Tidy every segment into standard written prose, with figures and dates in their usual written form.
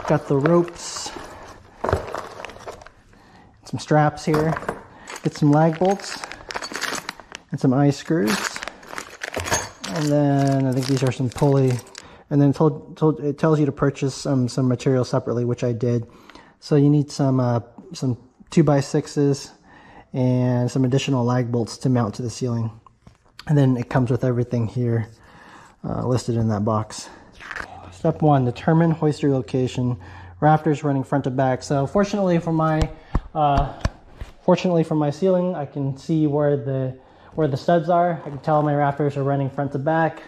Got the ropes, some straps here. Get some lag bolts and some eye screws. And then I think these are some pulley. And then it tells you to purchase some material separately, which I did. So you need some 2x6s and some additional lag bolts to mount to the ceiling. And then it comes with everything here listed in that box. Step 1, determine hoister location. Rafters running front to back. So fortunately for my ceiling, I can see where the studs are. I can tell my rafters are running front to back.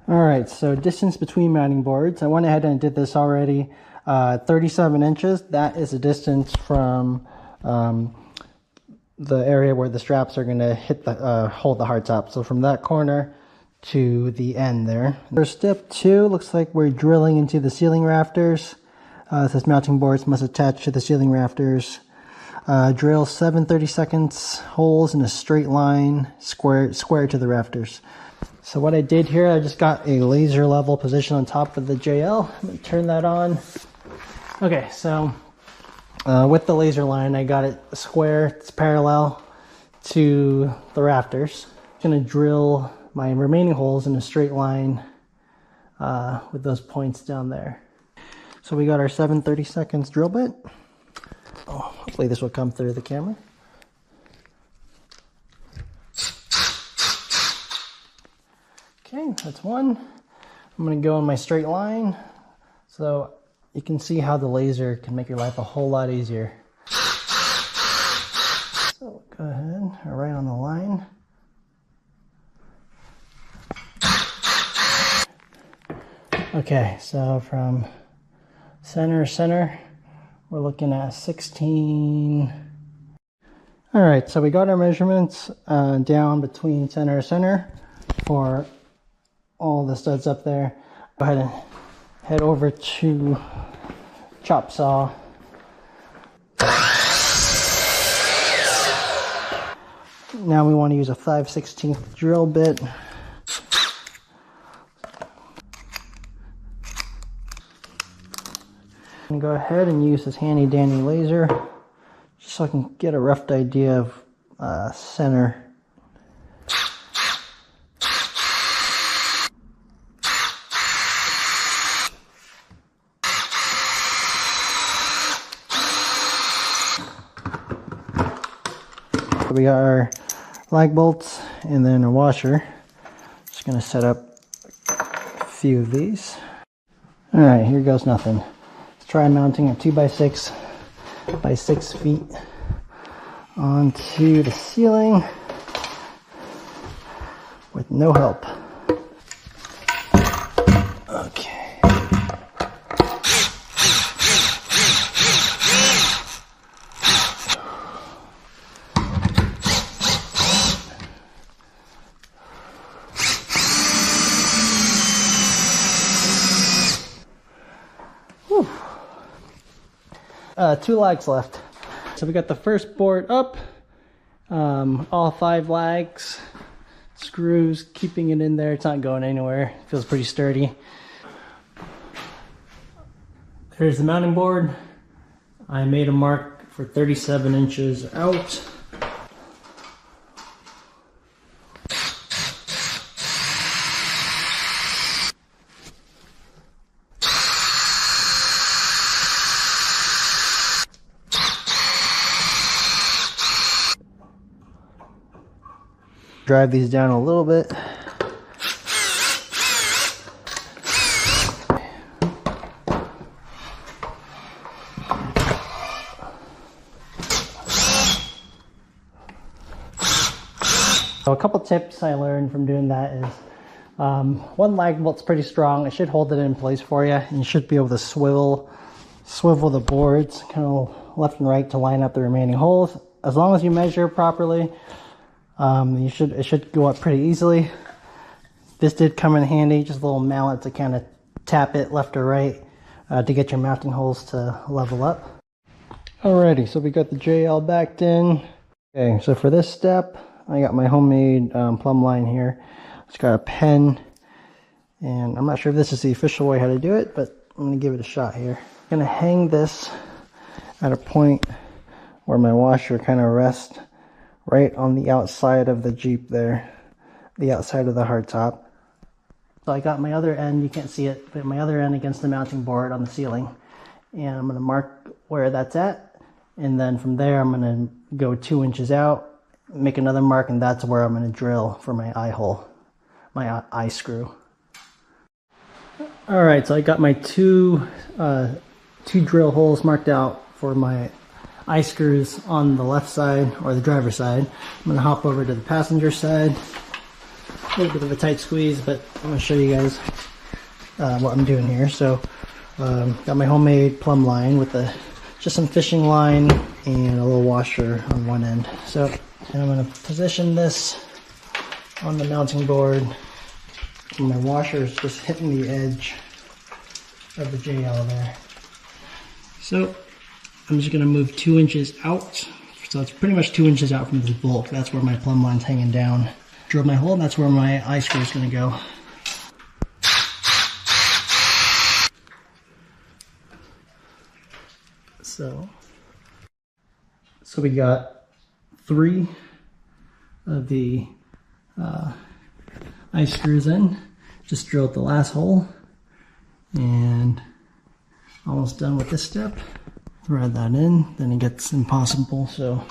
All right, so distance between mounting boards. I went ahead and did this already. 37 inches. That is the distance from the area where the straps are going to hit the hold the hardtop. So from that corner to the end there. For step 2, looks like we're drilling into the ceiling rafters. It says mounting boards must attach to the ceiling rafters. Drill 7 30-second holes in a straight line, square to the rafters. So what I did here, I just got a laser level position on top of the JL. I'm going to turn that on. Okay, so with the laser line, I got it square. It's parallel to the rafters. I'm going to drill my remaining holes in a straight line with those points down there. So we got our 7 30-second drill bit. Oh, hopefully this will come through the camera. Okay, that's one. I'm going to go in my straight line so you can see how the laser can make your life a whole lot easier. So go ahead, right on the line. Okay, so from center, we're looking at 16. All right, so we got our measurements down between center for all the studs up there. Go ahead and head over to chop saw. Now we want to use a 5/16 drill bit. And go ahead and use this handy dandy laser just so I can get a rough idea of center. So we got our lag bolts and then a washer. Just gonna set up a few of these. All right, here goes nothing. Try mounting a 2x6 by 6 feet onto the ceiling with no help. Okay. Whew. 2 lags left. So we got the first board up, all 5 lags, screws keeping it in there. It's not going anywhere. It feels pretty sturdy. There's the mounting board. I made a mark for 37 inches out. Drive these down a little bit. So a couple tips I learned from doing that is one lag bolt's pretty strong. It should hold it in place for you, and you should be able to swivel the boards kind of left and right to line up the remaining holes. As long as you measure properly, it should go up pretty easily. This did come in handy, just a little mallet to kind of tap it left or right to get your mounting holes to level up. Alrighty, so we got the JL backed in. Okay, so for this step, I got my homemade plumb line here. It's got a pen, and I'm not sure if this is the official way how to do it, but I'm going to give it a shot here. gonna hang this at a point where my washer kind of rests right on the outside of the Jeep there, the outside of the hardtop. So I got my other end, you can't see it, but my other end against the mounting board on the ceiling. And I'm gonna mark where that's at. And then from there, I'm gonna go 2 inches out, make another mark, and that's where I'm gonna drill for my eye hole, my eye screw. All right, so I got my two drill holes marked out for my eye screws on the left side, or the driver's side. I'm gonna hop over to the passenger side. A little bit of a tight squeeze, but I'm gonna show you guys what I'm doing here. So, got my homemade plumb line with just some fishing line and a little washer on one end. So, and I'm gonna position this on the mounting board. And my washer is just hitting the edge of the JL there. So I'm just gonna move 2 inches out. So it's pretty much 2 inches out from this bolt. That's where my plumb line's hanging down. Drill my hole, and that's where my eye screw is gonna go. So we got 3 of the eye screws in. Just drilled the last hole and almost done with this step. Thread that in, then it gets impossible, so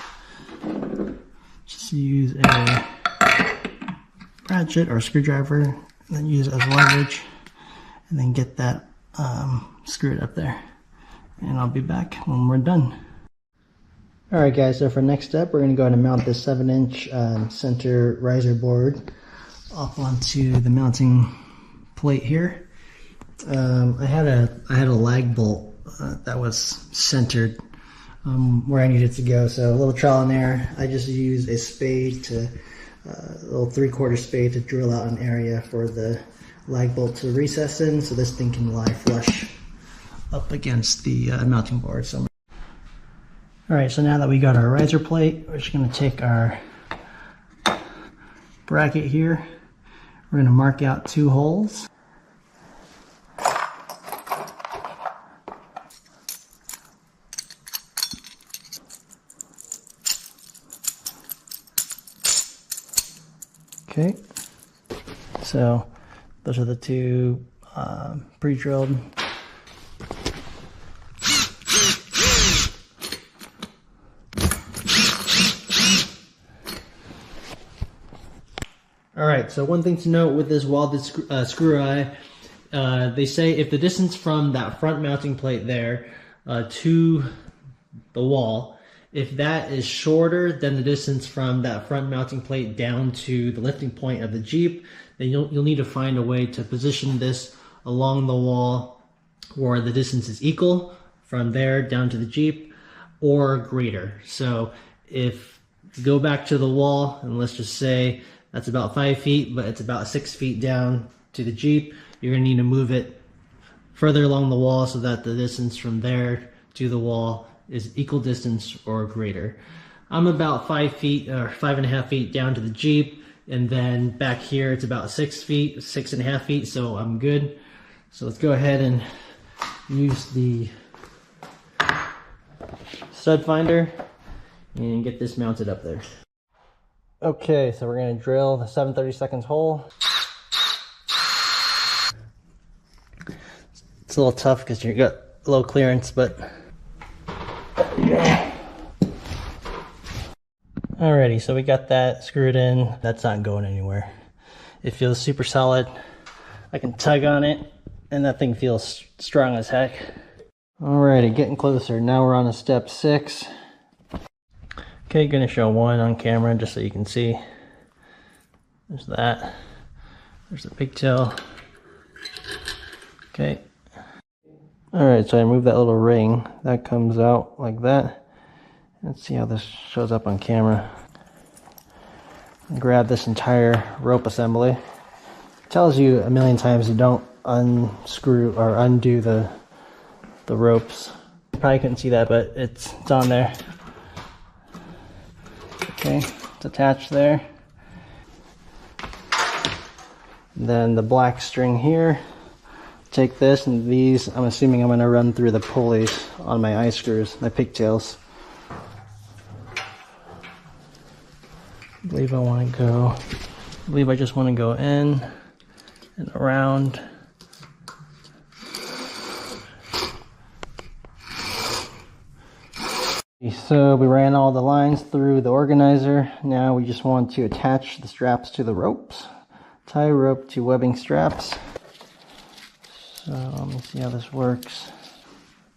just use a ratchet or a screwdriver, and then use it as leverage, and then get that screwed up there. And I'll be back when we're done. Alright guys, so for next step, we're going to go ahead and mount this 7-inch center riser board up onto the mounting plate here. I had a lag bolt that was centered where I needed to go, so a little trial and error. I just used a spade a little 3/4 spade to drill out an area for the lag bolt to recess in, so this thing can lie flush up against the mounting board. So, all right, so now that we got our riser plate, we're just going to take our bracket here. We're going to mark out 2 holes. Okay, so those are the 2 pre-drilled. Alright, so one thing to note with this welded screw eye, they say if the distance from that front mounting plate there to the wall, if that is shorter than the distance from that front mounting plate down to the lifting point of the Jeep, then you'll need to find a way to position this along the wall where the distance is equal from there down to the Jeep or greater. So if you go back to the wall, and let's just say that's about 5 feet, but it's about 6 feet down to the Jeep, you're gonna need to move it further along the wall so that the distance from there to the wall is equal distance or greater. I'm about 5 feet or 5.5 feet down to the Jeep, and then back here it's about 6 feet, 6.5 feet, so I'm good. So let's go ahead and use the stud finder and get this mounted up there. Okay, so we're going to drill the 7/32 hole. It's a little tough because you got low clearance, but yeah. Alrighty, so we got that screwed in. That's not going anywhere. It feels super solid. I can tug on it, and that thing feels strong as heck. Alrighty, getting closer. Now we're on to step 6. Okay, gonna show 1 on camera just so you can see. There's that. There's the pigtail. Okay. Alright, so I moved that little ring. That comes out like that. Let's see how this shows up on camera. Grab this entire rope assembly. It tells you a million times you don't unscrew or undo the ropes. You probably couldn't see that, but it's on there. Okay, it's attached there. And then the black string here take this and these, I'm assuming I'm going to run through the pulleys on my eye screws, my pigtails. I believe I just want to go in and around. So we ran all the lines through the organizer. Now we just want to attach the straps to the ropes. Tie rope to webbing straps. So let me see how this works.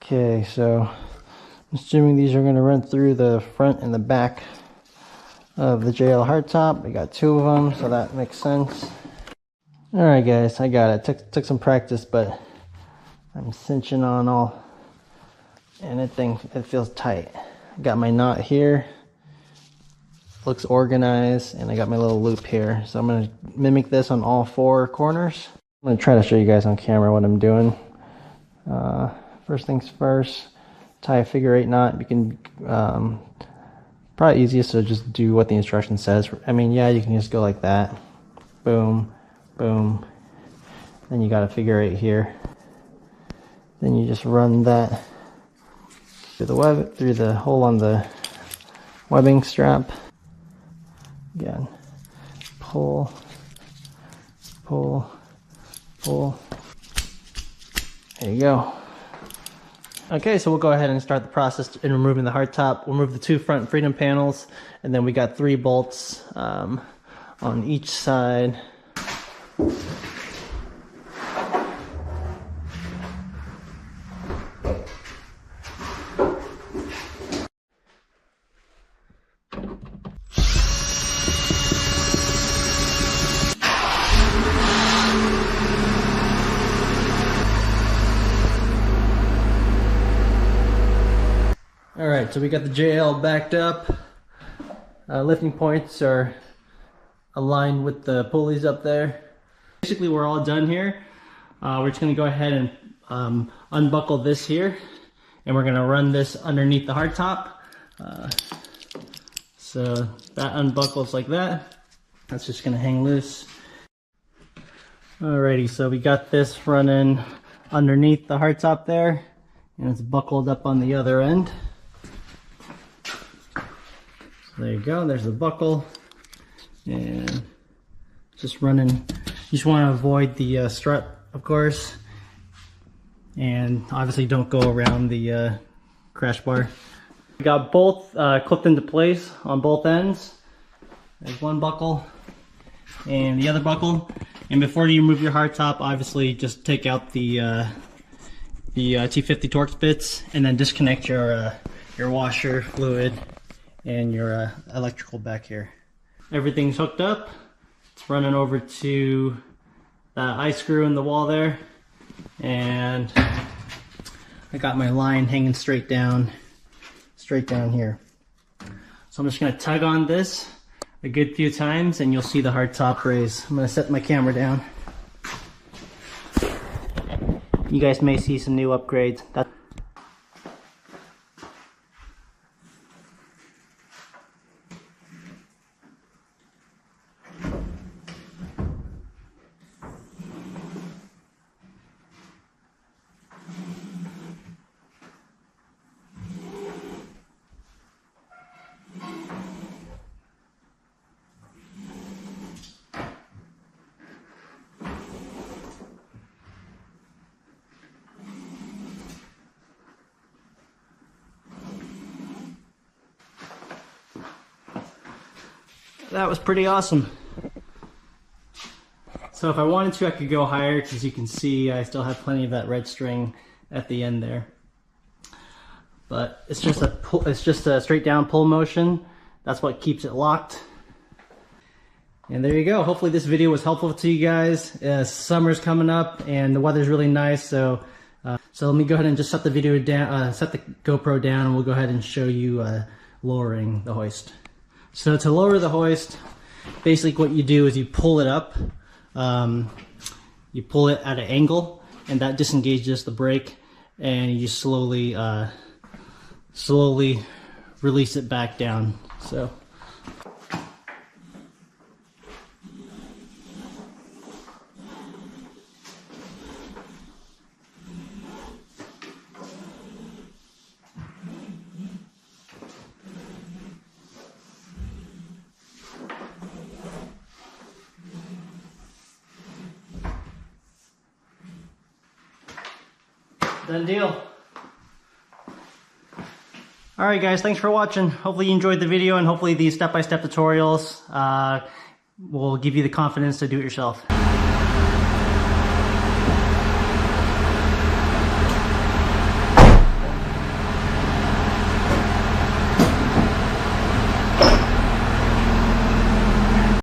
Okay, so I'm assuming these are going to run through the front and the back of the JL hardtop. We got 2 of them, so that makes sense. Alright guys, I got it. Took some practice, but I'm cinching on all, and it feels tight. I got my knot here, looks organized, and I got my little loop here. So I'm going to mimic this on all 4 corners. I'm going to try to show you guys on camera what I'm doing. First things first, tie a figure 8 knot. You can, probably easiest to just do what the instruction says. I mean, yeah, you can just go like that. Boom, boom. Then you got a figure 8 here. Then you just run that through the hole on the webbing strap. Again, pull, pull, pull. There you go. Okay, so we'll go ahead and start the process in removing the hardtop. We'll remove the 2 front freedom panels, and then we got 3 bolts on each side. Alright, so we got the JL backed up. Lifting points are aligned with the pulleys up there. Basically, we're all done here. We're just going to go ahead and unbuckle this here, and we're going to run this underneath the hardtop. So that unbuckles like that. That's just going to hang loose. Alrighty, so we got this running underneath the hardtop there, and it's buckled up on the other end. There you go, there's the buckle, and just running. You just want to avoid the strut, of course, and obviously don't go around the crash bar. We got both clipped into place on both ends. There's one buckle and the other buckle. And before you remove your hardtop, obviously just take out the T50 Torx bits, and then disconnect your washer fluid and your electrical back here. Everything's hooked up. It's running over to the eye screw in the wall there, and I got my line hanging straight down here. So I'm just gonna tug on this a good few times, and you'll see the hardtop raise. I'm gonna set my camera down. You guys may see some new upgrades. That was pretty awesome. So if I wanted to, I could go higher, because you can see I still have plenty of that red string at the end there. But it's just a straight down pull motion. That's what keeps it locked. And there you go. Hopefully this video was helpful to you guys. Summer's coming up and the weather's really nice, so let me go ahead and just set the video down, set the GoPro down, and we'll go ahead and show you lowering the hoist. So to lower the hoist, basically what you do is you pull it up. You pull it at an angle, and that disengages the brake, and you just slowly release it back down. So. Done deal. Alright guys, thanks for watching. Hopefully you enjoyed the video, and hopefully these step-by-step tutorials will give you the confidence to do it yourself.